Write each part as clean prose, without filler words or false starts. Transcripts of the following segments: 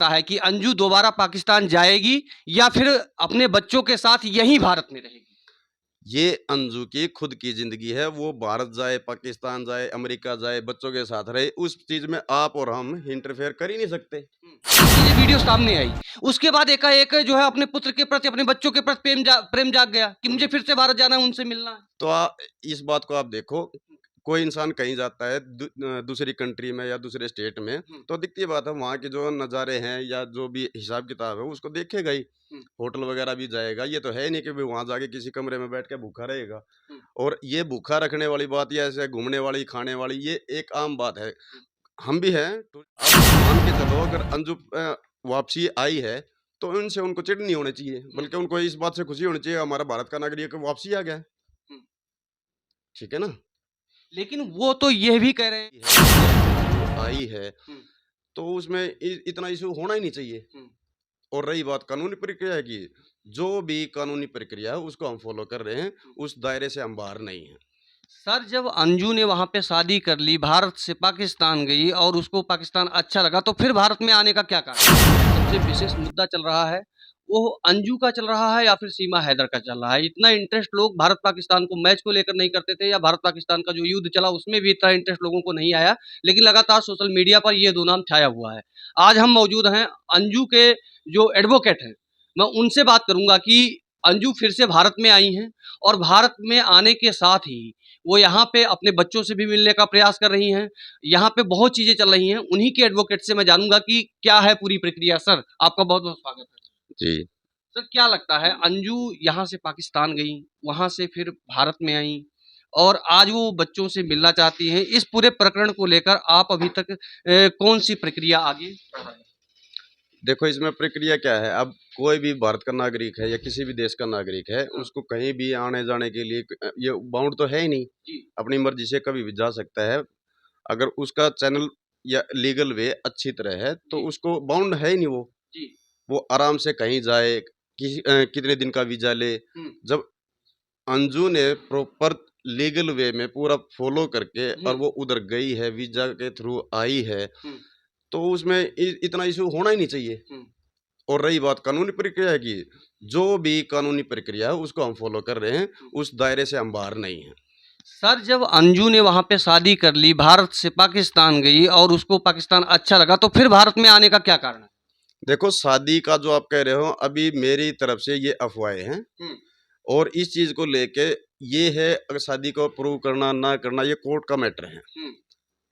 लगता है कि अंजू दोबारा पाकिस्तान जाएगी या फिर अपने बच्चों के साथ यहीं भारत में रहेगी? ये अंजू की खुद की जिंदगी है। वो भारत जाए, पाकिस्तान जाए, अमेरिका जाए, बच्चों के साथ रहे, उस चीज में आप और हम इंटरफेयर कर ही नहीं सकते। ये वीडियो सामने आई, उसके बाद एकाएक जो है अपने पुत्र के प्रति, अपने बच्चों के प्रति प्रेम जाग गया कि मुझे फिर से भारत जाना है, उनसे मिलना है। तो इस बात को आप देखो, कोई इंसान कहीं जाता है दूसरी कंट्री में या दूसरे स्टेट में, तो दिखती बात है वहाँ के जो नज़ारे हैं या जो भी हिसाब किताब है उसको देखेगा ही। होटल वगैरह भी जाएगा, ये तो है नहीं कि वहाँ जाके किसी कमरे में बैठ के भूखा रहेगा। और ये भूखा रखने वाली बात या ऐसे घूमने वाली, खाने वाली, ये एक आम बात है। हम भी हैं तो आप मान के चलो, अगर अंजू वापसी आई है तो उनसे उनको चिढ़ नहीं होनी चाहिए, बल्कि उनको इस बात से खुशी होनी चाहिए हमारा भारत का नागरिक वापसी आ गया है। ठीक है ना? लेकिन वो तो ये भी कह रहे हैं आई है तो उसमें इतना इशू होना ही नहीं चाहिए। और रही बात कानूनी प्रक्रिया की, जो भी कानूनी प्रक्रिया है उसको हम फॉलो कर रहे हैं, उस दायरे से हम बाहर नहीं हैं। सर, जब अंजू ने वहाँ पे शादी कर ली, भारत से पाकिस्तान गई और उसको पाकिस्तान अच्छा लगा, तो फिर भारत में आने का क्या कारण? सबसे विशेष मुद्दा चल रहा है, वो अंजू का चल रहा है या फिर सीमा हैदर का चल रहा है। इतना इंटरेस्ट लोग भारत पाकिस्तान को मैच को लेकर नहीं करते थे, या भारत पाकिस्तान का जो युद्ध चला उसमें भी इतना इंटरेस्ट लोगों को नहीं आया, लेकिन लगातार सोशल मीडिया पर ये दो नाम छाया हुआ है। आज हम मौजूद हैं अंजू के जो एडवोकेट हैं, मैं उनसे बात करूंगा कि अंजू फिर से भारत में आई हैं और भारत में आने के साथ ही वो यहाँ पे अपने बच्चों से भी मिलने का प्रयास कर रही हैं। यहाँ पे बहुत चीज़ें चल रही हैं। उन्हीं के एडवोकेट से मैं जानूँगा कि क्या है पूरी प्रक्रिया। सर, आपका बहुत-बहुत स्वागत है। जी। सर, क्या लगता है अंजू यहाँ से पाकिस्तान गईं, वहाँ से फिर भारत में आईं और आज वो बच्चों से मिलना चाहती हैं। इस पूरे प्रकरण को लेकर आप अभी तक कौन-सी प्रक्रिया आगे बढ़ा रहे हैं? देखो, इसमें प्रक्रिया क्या है, अब कोई भी भारत का नागरिक है या किसी भी देश का नागरिक है, उसको कहीं भी आने जाने के लिए ये बाउंड तो है ही नहीं। अपनी मर्जी से कभी भी जा सकता है। अगर उसका चैनल या लीगल वे अच्छी तरह है तो उसको बाउंड है ही नहीं वो। वो आराम से कहीं जाए, कितने दिन का वीजा ले। जब अंजू ने प्रॉपर लीगल वे में पूरा फॉलो करके और वो उधर गई है, वीजा के थ्रू आई है, तो उसमें इतना इशू होना ही नहीं चाहिए। और रही बात कानूनी प्रक्रिया की, जो भी कानूनी प्रक्रिया है उसको हम फॉलो कर रहे हैं, उस दायरे से हम बाहर नहीं हैं। सर, जब अंजू ने वहाँ पे शादी कर ली, भारत से पाकिस्तान गई और उसको पाकिस्तान अच्छा लगा, तो फिर भारत में आने का क्या कारण है? देखो, शादी का जो आप कह रहे हो, अभी मेरी तरफ से ये अफवाहें हैं। और इस चीज को लेके ये है, अगर शादी को प्रूव करना ना करना ये कोर्ट का मैटर है।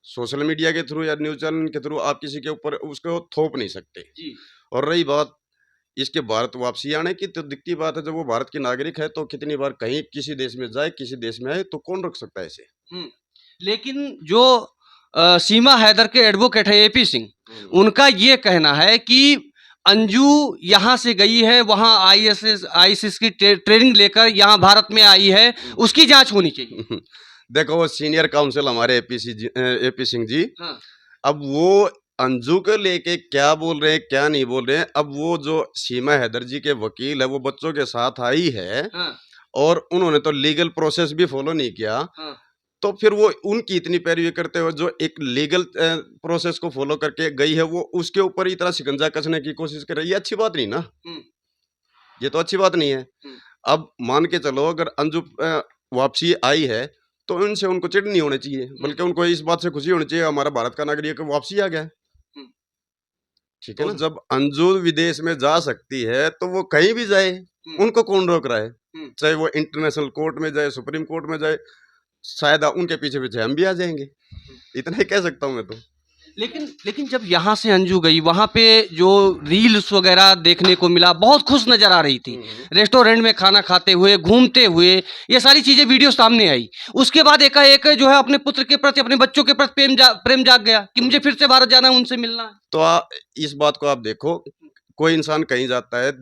सोशल मीडिया के थ्रू या न्यूज चैनल के थ्रू आप किसी के ऊपर उसको थोप नहीं सकते। और रही बात इसके भारत वापसी आने की, तो दिखती बात है, जब वो भारत की नागरिक है तो कितनी बार कहीं किसी देश में जाए, किसी देश में आए, तो कौन रोक सकता है इसे? लेकिन जो सीमा हैदर के एडवोकेट है एपी सिंह, उनका ये कहना है कि अंजू यहाँ से गई है, वहाँ आईएसएस की ट्रेनिंग लेकर यहाँ भारत में आई है, उसकी जांच होनी चाहिए। देखो, वो सीनियर काउंसिल हमारे एपी सिंह जी, हाँ। अब वो अंजू को लेके क्या बोल रहे हैं क्या नहीं बोल रहे हैं, अब वो जो सीमा हैदर जी के वकील है वो बच्चों के साथ आई है। हाँ। और उन्होंने तो लीगल प्रोसेस भी फॉलो नहीं किया। हाँ। तो फिर वो उनकी इतनी पैरवी करते हुए जो एक लीगल प्रोसेस को फॉलो करके गई है, वो उसके ऊपर ही इतना शिकंजा कसने की कोशिश कर रही है, ये अच्छी बात नहीं ना। ये तो अच्छी बात नहीं है। अब मान के चलो, अगर अंजू वापसी आई है तो उनसे उनको चिढ़ नहीं होनी चाहिए, बल्कि उनको इस बात से खुशी होनी चाहिए हमारा भारत का नागरिक वापसी आ गया है। ठीक है ना? जब अंजू विदेश में जा सकती है तो वो कहीं भी जाए, उनको कौन रोक रहा है? चाहे वो इंटरनेशनल कोर्ट में जाए, सुप्रीम कोर्ट में जाए, शायद उनके पीछे पीछे हम भी आ जाएंगे। इतना ही कह सकता हूँ मैं तो। लेकिन जब यहाँ से अंजू गई, वहाँ पे जो रील्स वगैरह देखने को मिला, बहुत खुश नजर आ रही थी, रेस्टोरेंट में खाना खाते हुए, घूमते हुए, ये सारी चीजें वीडियो सामने आई। उसके बाद एकाएक जो है अपने पुत्र के प्रति, अपने बच्चों के प्रति प्रेम जाग गया कि मुझे फिर से भारत जाना है, उनसे मिलना है। तो इस बात को आप देखो, कोई इंसान कहीं जाता है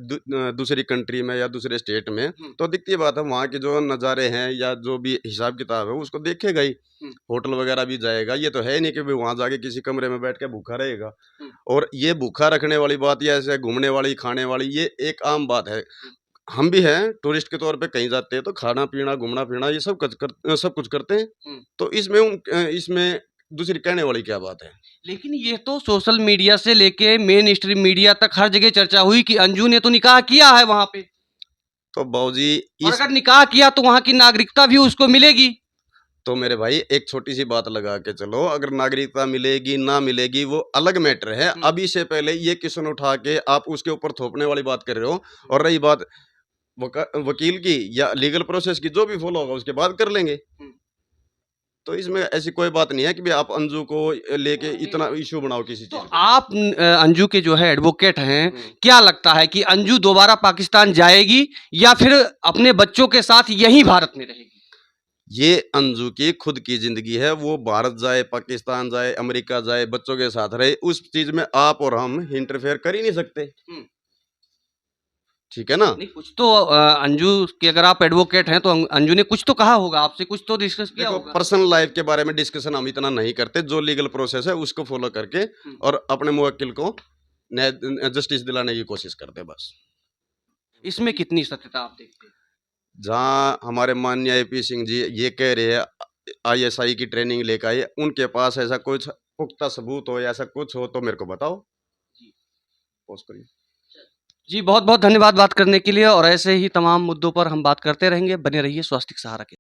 दूसरी कंट्री में या दूसरे स्टेट में, तो दिखती बात है वहाँ के जो नज़ारे हैं या जो भी हिसाब किताब है उसको देखेगा ही। होटल वगैरह भी जाएगा, ये तो है नहीं कि वहाँ जाके किसी कमरे में बैठ के भूखा रहेगा। और ये भूखा रखने वाली बात या ऐसे घूमने वाली, खाने वाली, ये एक आम बात है। हम भी हैं टूरिस्ट के तौर पे कहीं जाते हैं तो खाना पीना, घूमना फिरना, ये सब कुछ करते हैं। तो इसमें दूसरी कहने वाली क्या बात है। लेकिन ये तो सोशल मीडिया से लेके मेन स्ट्रीम मीडिया तक हर जगह चर्चा हुई कि अंजू ने तो निकाह किया है वहां पे, तो बाबूजी और इस अगर निकाह किया तो वहां की नागरिकता भी उसको मिलेगी। तो मेरे भाई एक छोटी सी बात लगा के चलो, अगर नागरिकता मिलेगी ना मिलेगी वो अलग मैटर है। अभी से पहले ये किस्म उठा के आप उसके ऊपर थोपने वाली बात कर रहे हो। और रही बात वकील की या लीगल प्रोसेस की, जो भी फॉलो होगा उसके बाद कर लेंगे। तो इसमें ऐसी कोई बात नहीं है कि भाई आप अंजू को लेके इतना इशू बनाओ किसी तो चीज का। आप अंजू के जो है एडवोकेट हैं, क्या लगता है कि अंजू दोबारा पाकिस्तान जाएगी या फिर अपने बच्चों के साथ यहीं भारत में रहेगी? ये अंजू की खुद की जिंदगी है, वो भारत जाए, पाकिस्तान जाए, अमेरिका जाए, बच्चों के साथ रहे, उस चीज में आप और हम इंटरफेयर कर ही नहीं सकते। ठीक है ना। नहीं, कुछ तो अंजू के, अगर आप एडवोकेट हैं तो अंजू ने कुछ तो कहा होगा आपसे, कुछ तो डिस्कस किया देखो होगा। पर्सनल लाइफ के बारे में डिस्कशन हम इतना नहीं करते, जो लीगल प्रोसेस है उसको फॉलो करके और अपने मुवक्किल को जस्टिस दिलाने की कोशिश करते बस। इसमें कितनी सत्यता आप देखते हैं? जहाँ हमारे माननीय आईपी सिंह जी ये कह रहे हैं आईएसआई की ट्रेनिंग लेकर आए, उनके पास ऐसा कुछ पुख्ता सबूत हो या ऐसा कुछ हो तो मेरे को बताओ। पोस्ट करिए। जी, बहुत बहुत धन्यवाद बात करने के लिए, और ऐसे ही तमाम मुद्दों पर हम बात करते रहेंगे। बने रहिए स्वास्तिक सहारा के।